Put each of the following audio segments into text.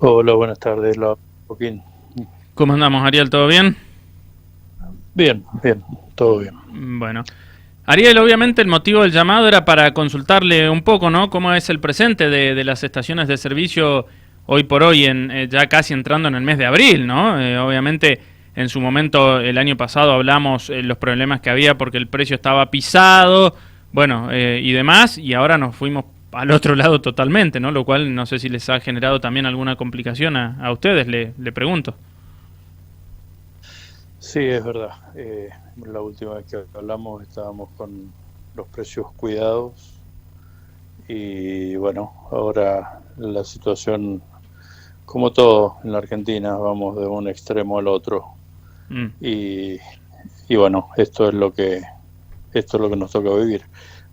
Hola, buenas tardes, Joaquín. ¿Cómo andamos, Ariel? ¿Todo bien? Bien, bien, todo bien. Bueno. Ariel, obviamente el motivo del llamado era para consultarle un poco, ¿no? ¿Cómo es el presente de las estaciones de servicio hoy por hoy, ya casi entrando en el mes de abril, ¿no? Obviamente en su momento, el año pasado hablamos los problemas que había porque el precio estaba pisado, bueno, y demás, y ahora nos fuimos al otro lado totalmente, ¿no? Lo cual no sé si les ha generado también alguna complicación a ustedes, le pregunto. Sí, es verdad. La última vez que hablamos estábamos con los precios cuidados y bueno, ahora la situación, como todo en la Argentina, vamos de un extremo al otro Mm, y, y bueno, esto es lo que nos toca vivir.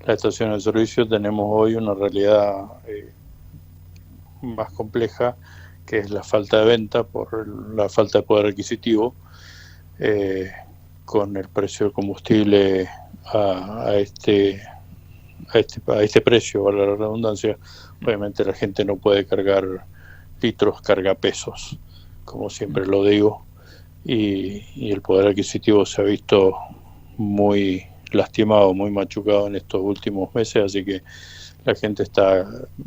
La estación de servicio tenemos hoy una realidad más compleja, que es la falta de venta por la falta de poder adquisitivo, eh, con el precio del combustible a, a, este, a este precio, valga la redundancia. Obviamente la gente no puede cargar litros, carga pesos, como siempre lo digo, y el poder adquisitivo se ha visto muy lastimado, muy machucado en estos últimos meses, así que la gente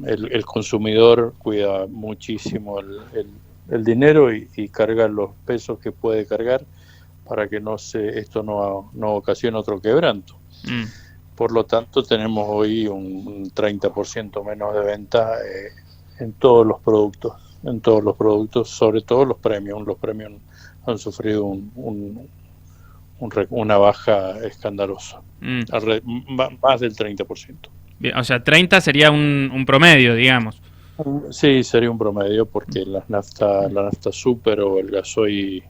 el consumidor cuida muchísimo el dinero y carga los pesos que puede cargar para que esto no ocasione otro quebranto. mm. Por lo tanto, tenemos hoy un 30% menos de venta en todos los productos, sobre todo los premium. Los premium han sufrido una baja escandalosa, Mm. más del 30%. Bien, o sea, 30 sería un promedio, digamos. Sí, sería un promedio porque la nafta super o eh,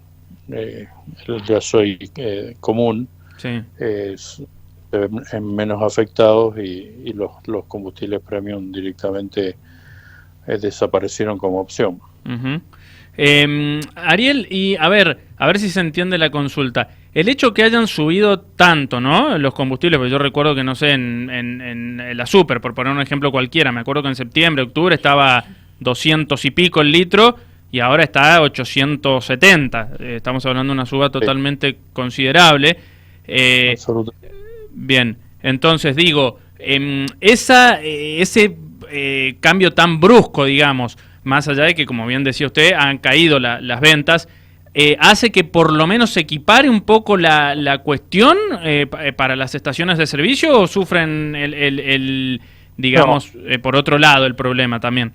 el gasoil común Sí. se ven en menos afectados y los combustibles premium directamente desaparecieron como opción. Ujú. Ariel, y a ver si se entiende la consulta. El hecho que hayan subido tanto, ¿no? Los combustibles, pues yo recuerdo que, no sé, en la super, por poner un ejemplo cualquiera, me acuerdo que en septiembre, octubre estaba 200 y pico el litro y ahora está a 870. Estamos hablando de una suba Sí, totalmente considerable. Eh, absolutamente. Bien, entonces digo, ese cambio tan brusco, digamos, más allá de que, como bien decía usted, han caído las ventas, hace que por lo menos se equipare un poco la cuestión para las estaciones de servicio o sufren No, digamos, por otro lado el problema también.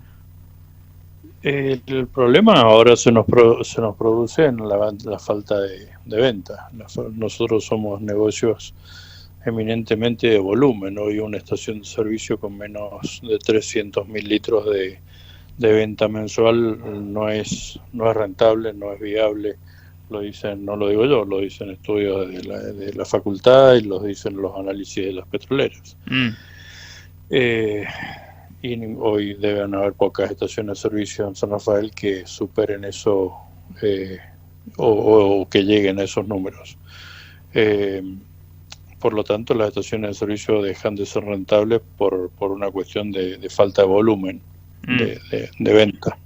el problema ahora se nos produce en la falta de venta. Nosotros somos negocios eminentemente de volumen. Hoy una estación de servicio con menos de 300.000 litros de venta mensual no es rentable, no es viable. Lo dicen, no lo digo yo, lo dicen estudios de la facultad y lo dicen los análisis de las petroleras. Mm, Eh, y hoy deben haber pocas estaciones de servicio en San Rafael que superen eso, eh, o que lleguen a esos números. Eh, por lo tanto, las estaciones de servicio dejan de ser rentables por una cuestión de falta de volumen mm, de venta.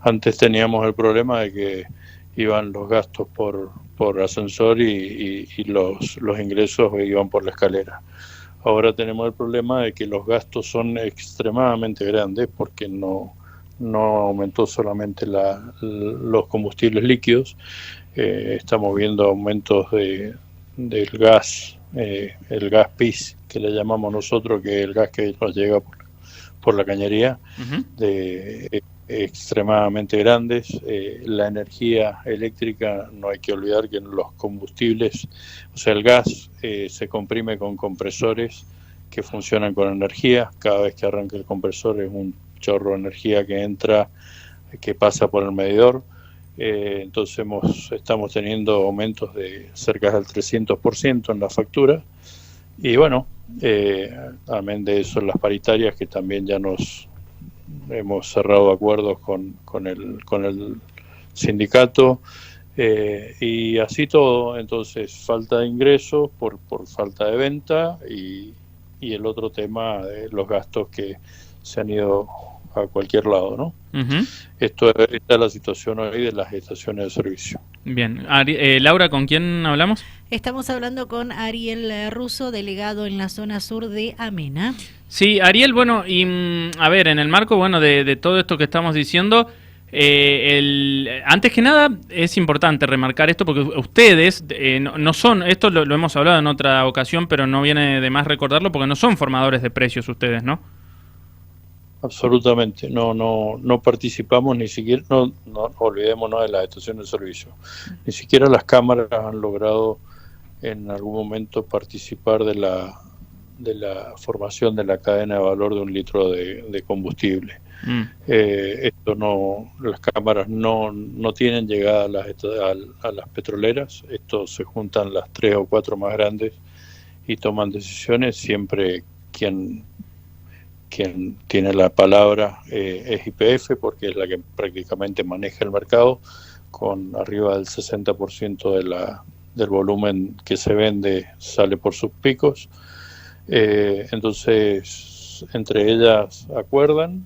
Antes teníamos el problema de que iban los gastos por ascensor y los ingresos iban por la escalera. Ahora tenemos el problema de que los gastos son extremadamente grandes porque no aumentó solamente los combustibles líquidos. Estamos viendo aumentos del gas, el gas PIS, que le llamamos nosotros, que es el gas que nos llega por la cañería, ujú, extremadamente grandes. La energía eléctrica, no hay que olvidar que los combustibles, o sea, el gas se comprime con compresores que funcionan con energía. Cada vez que arranca el compresor es un chorro de energía que entra, que pasa por el medidor. Entonces estamos teniendo aumentos de cerca del 300% en la factura. Y bueno, amén de eso, las paritarias, que también ya nos hemos cerrado acuerdos con el sindicato, y así todo. Entonces, falta de ingresos por falta de venta y el otro tema de los gastos que se han ido a cualquier lado, ¿no? Ujú. Esta es la situación hoy de las estaciones de servicio. Bien. Laura, ¿con quién hablamos? Estamos hablando con Ariel Russo, delegado en la zona sur de Amena. Sí, Ariel, bueno, y a ver, en el marco, bueno, de todo esto que estamos diciendo, antes que nada es importante remarcar esto porque ustedes no son, esto lo hemos hablado en otra ocasión, pero no viene de más recordarlo porque no son formadores de precios ustedes, ¿no? Absolutamente, no participamos ni siquiera, no olvidémonos de las estaciones de servicio. Ni siquiera las cámaras han logrado en algún momento participar de la formación de la cadena de valor de un litro de combustible. Esto las cámaras no tienen llegada a las petroleras. Esto se juntan las 3 o 4 más grandes y toman decisiones. Siempre quien tiene la palabra es YPF, porque es la que prácticamente maneja el mercado, con arriba del 60% del volumen que se vende sale por sus picos. Entonces, entre ellas acuerdan,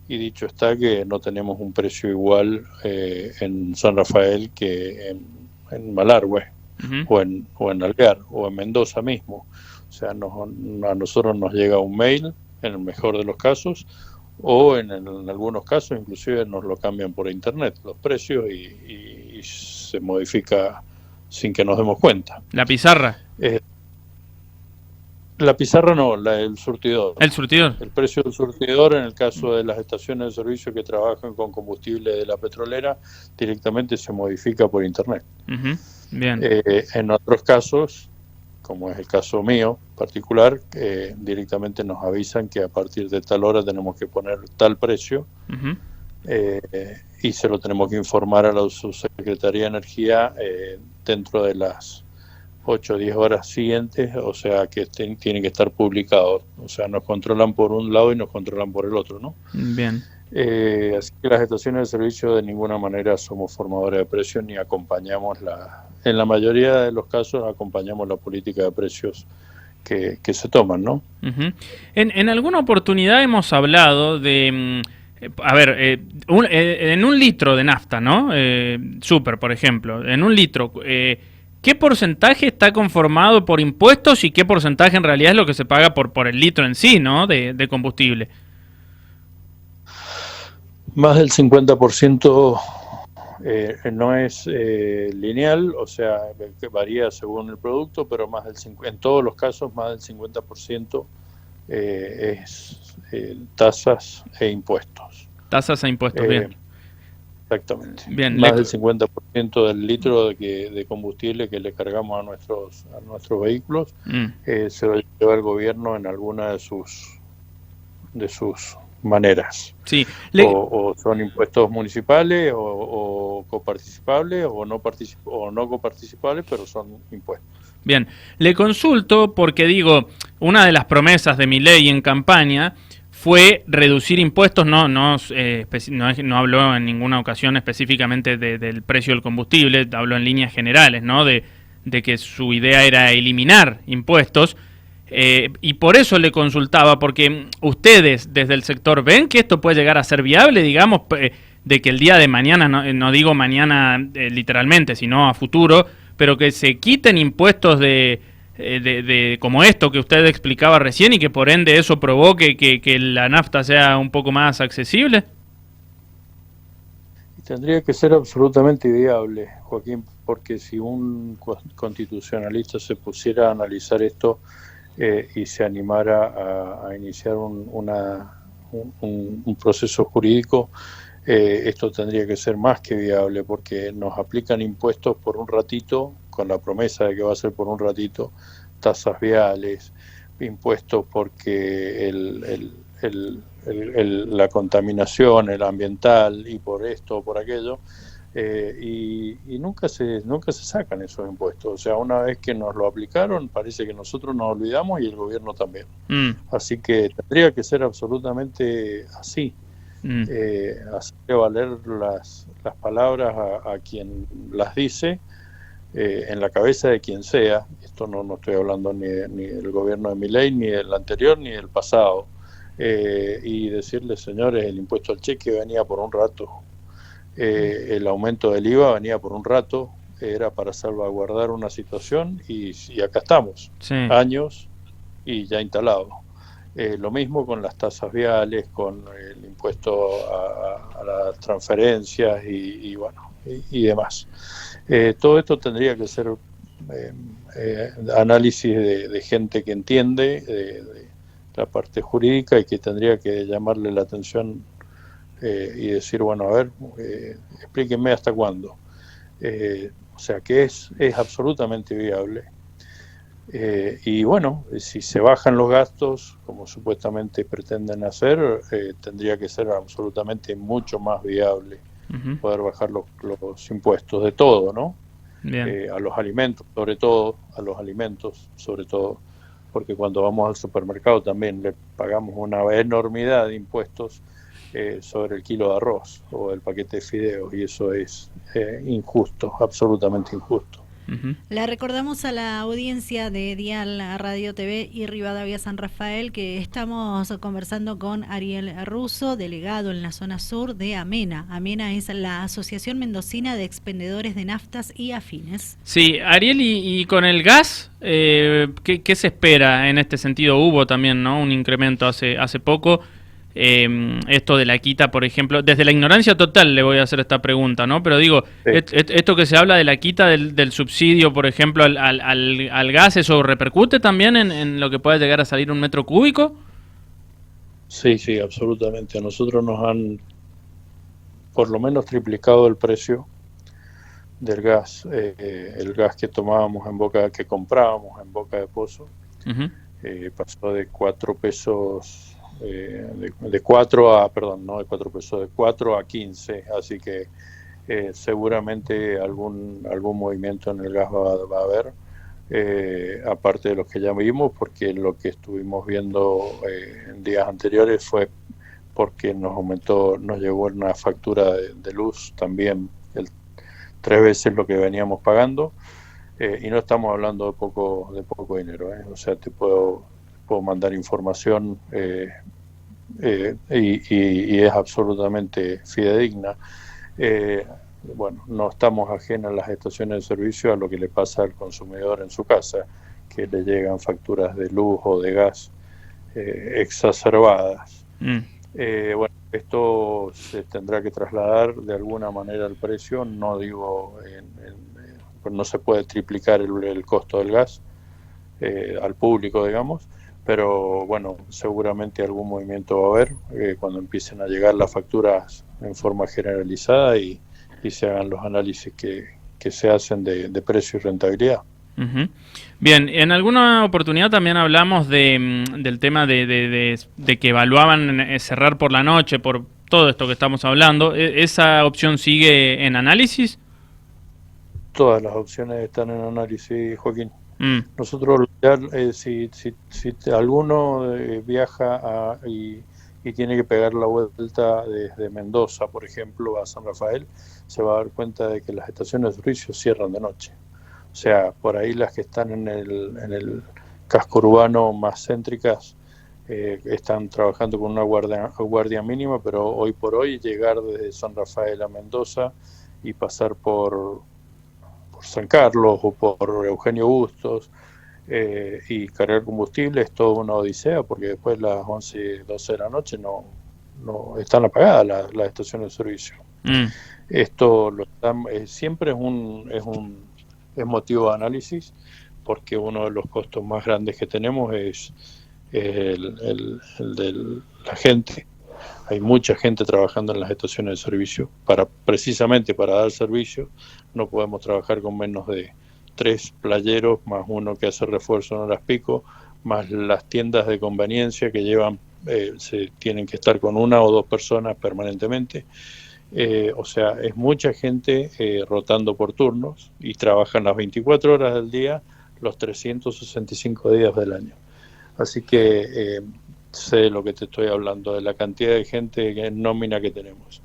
y dicho está que no tenemos un precio igual en San Rafael que en Malargüe, o en Alvear, o en Mendoza mismo. O sea, a nosotros nos llega un mail, en el mejor de los casos, o en algunos casos inclusive nos lo cambian por internet los precios y se modifica sin que nos demos cuenta. ¿La pizarra? La pizarra no, el surtidor. ¿El surtidor? El precio del surtidor, en el caso de las estaciones de servicio que trabajan con combustible de la petrolera, directamente se modifica por internet. Bien. En otros casos, como es el caso mío particular, directamente nos avisan que a partir de tal hora tenemos que poner tal precio, y se lo tenemos que informar a la Subsecretaría de Energía dentro de las 8 o 10 horas siguientes, o sea que tiene que estar publicado. O sea, nos controlan por un lado y nos controlan por el otro, ¿no? Bien. Así que las estaciones de servicio de ninguna manera somos formadores de precios ni acompañamos en la mayoría de los casos acompañamos la política de precios que se toman, ¿no? En alguna oportunidad hemos hablado de, a ver, en un litro de nafta, ¿no? Super, por ejemplo, en un litro, ¿qué porcentaje está conformado por impuestos y qué porcentaje en realidad es lo que se paga por el litro en sí, ¿no? De combustible. Más del 50% no es lineal, o sea, que varía según el producto, pero en todos los casos más del 50% es tasas e impuestos. Tasas e impuestos, bien. Exactamente. Bien, más del 50% del litro de combustible que le cargamos a nuestros vehículos se lo lleva el gobierno en alguna de sus maneras. Sí. O son impuestos municipales o coparticipables o no coparticipables, pero son impuestos. Bien, le consulto porque digo, una de las promesas de Milei en campaña fue reducir impuestos, no habló en ninguna ocasión específicamente del precio del combustible, habló en líneas generales, ¿no? De que su idea era eliminar impuestos. Y por eso le consultaba, porque ustedes desde el sector ven que esto puede llegar a ser viable, digamos, de que el día de mañana, no digo mañana literalmente, sino a futuro, pero que se quiten impuestos de como esto que usted explicaba recién y que por ende eso provoque que la nafta sea un poco más accesible. Tendría que ser absolutamente viable, Joaquín, porque si un constitucionalista se pusiera a analizar esto y se animara a iniciar un proceso jurídico, esto tendría que ser más que viable, porque nos aplican impuestos por un ratito, con la promesa de que va a ser por un ratito, tasas viales, impuestos porque la contaminación, el ambiental, y por esto o por aquello, y nunca se sacan esos impuestos. O sea, una vez que nos lo aplicaron, parece que nosotros nos olvidamos y el gobierno también. Así que tendría que ser absolutamente así. Hacer valer las palabras a quien las dice, en la cabeza de quien sea. Esto no estoy hablando ni del gobierno de Milei, ni del anterior, ni del pasado. y decirles, señores, el impuesto al cheque venía por un rato, el aumento del IVA venía por un rato, era para salvaguardar una situación y acá estamos, Sí. años y ya instalado. Lo mismo con las tasas viales, con el impuesto a las transferencias y bueno, y demás. Todo esto tendría que ser análisis de gente que entiende de la parte jurídica y que tendría que llamarle la atención y decir, bueno, a ver, explíquenme hasta cuándo. O sea que es absolutamente viable. Y bueno, si se bajan los gastos, como supuestamente pretenden hacer, tendría que ser absolutamente mucho más viable poder bajar los impuestos de todo, ¿no? A los alimentos, sobre todo, porque cuando vamos al supermercado también le pagamos una enormidad de impuestos sobre el kilo de arroz o el paquete de fideos, y eso es injusto, absolutamente injusto. Le recordamos a la audiencia de Dial Radio TV y Rivadavia San Rafael que estamos conversando con Ariel Russo, delegado en la zona sur de AMENA. AMENA es la Asociación Mendocina de Expendedores de Naftas y Afines. Sí, Ariel, y con el gas, ¿qué se espera en este sentido? Hubo también, ¿no?, un incremento hace poco. Esto de la quita, por ejemplo, desde la ignorancia total le voy a hacer esta pregunta, ¿no? Pero digo, sí, esto que se habla de la quita del subsidio, por ejemplo, al gas, ¿eso repercute también en lo que pueda llegar a salir un metro cúbico? Sí, absolutamente. A nosotros nos han por lo menos triplicado el precio del gas, el gas que tomábamos que comprábamos en Boca de Pozo, pasó de 4 pesos. De 4 a 15, así que seguramente algún movimiento en el gas va a haber, aparte de los que ya vimos, porque lo que estuvimos viendo en días anteriores fue porque nos llegó una factura de luz también 3 veces lo que veníamos pagando, y no estamos hablando de poco dinero, o sea, te puedo mandar información y es absolutamente fidedigna. Bueno, no estamos ajenos a las estaciones de servicio a lo que le pasa al consumidor en su casa, que le llegan facturas de luz o de gas exacerbadas. Bueno, esto se tendrá que trasladar de alguna manera al precio. No digo, no se puede triplicar el costo del gas al público, digamos, pero bueno, seguramente algún movimiento va a haber cuando empiecen a llegar las facturas en forma generalizada y se hagan los análisis que se hacen de precio y rentabilidad. Bien, en alguna oportunidad también hablamos del tema de que evaluaban cerrar por la noche, por todo esto que estamos hablando. ¿Esa opción sigue en análisis? Todas las opciones están en análisis, Joaquín. Nosotros, si alguno viaja y tiene que pegar la vuelta desde Mendoza, por ejemplo, a San Rafael, se va a dar cuenta de que las estaciones de servicio cierran de noche. O sea, por ahí las que están en el casco urbano más céntricas están trabajando con una guardia mínima, pero hoy por hoy llegar desde San Rafael a Mendoza y pasar por San Carlos o por Eugenio Bustos y cargar combustible es toda una odisea, porque después las 11, 12 de la noche no están apagadas las estaciones de servicio. Esto siempre es motivo de análisis, porque uno de los costos más grandes que tenemos es el de la gente. Hay mucha gente trabajando en las estaciones de servicio precisamente para dar servicio. No podemos trabajar con menos de 3 playeros, más uno que hace refuerzo en horas pico, más las tiendas de conveniencia que llevan, se tienen que estar con 1 o 2 personas permanentemente. O sea, es mucha gente rotando por turnos y trabajan las 24 horas del día, los 365 días del año. Así que sé de lo que te estoy hablando, de la cantidad de gente en nómina que tenemos.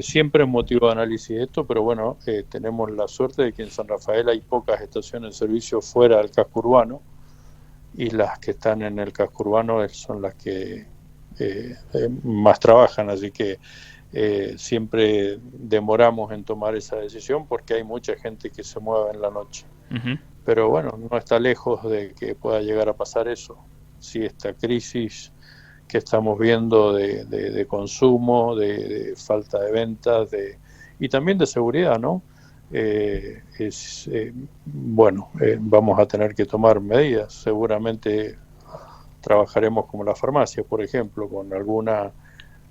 Siempre es motivo de análisis esto, pero bueno, tenemos la suerte de que en San Rafael hay pocas estaciones de servicio fuera del casco urbano, y las que están en el casco urbano son las que más trabajan, así que siempre demoramos en tomar esa decisión porque hay mucha gente que se mueve en la noche. Uh-huh. Pero bueno, no está lejos de que pueda llegar a pasar eso. Si esta crisis que estamos viendo de consumo, de falta de ventas, y también de seguridad, ¿no? Vamos a tener que tomar medidas. Seguramente trabajaremos como la farmacia, por ejemplo, con alguna...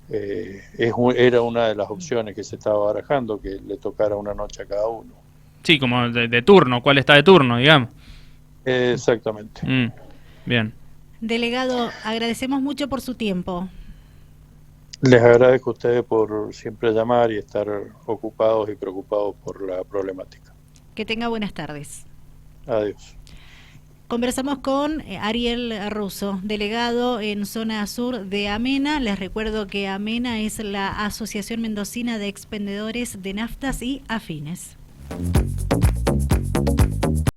era una de las opciones que se estaba barajando, que le tocara una noche a cada uno. Sí, como de turno, ¿cuál está de turno, digamos? Exactamente. Bien. Delegado, agradecemos mucho por su tiempo. Les agradezco a ustedes por siempre llamar y estar ocupados y preocupados por la problemática. Que tenga buenas tardes. Adiós. Conversamos con Ariel Russo, delegado en zona sur de AMENA. Les recuerdo que AMENA es la Asociación Mendocina de Expendedores de Naftas y Afines.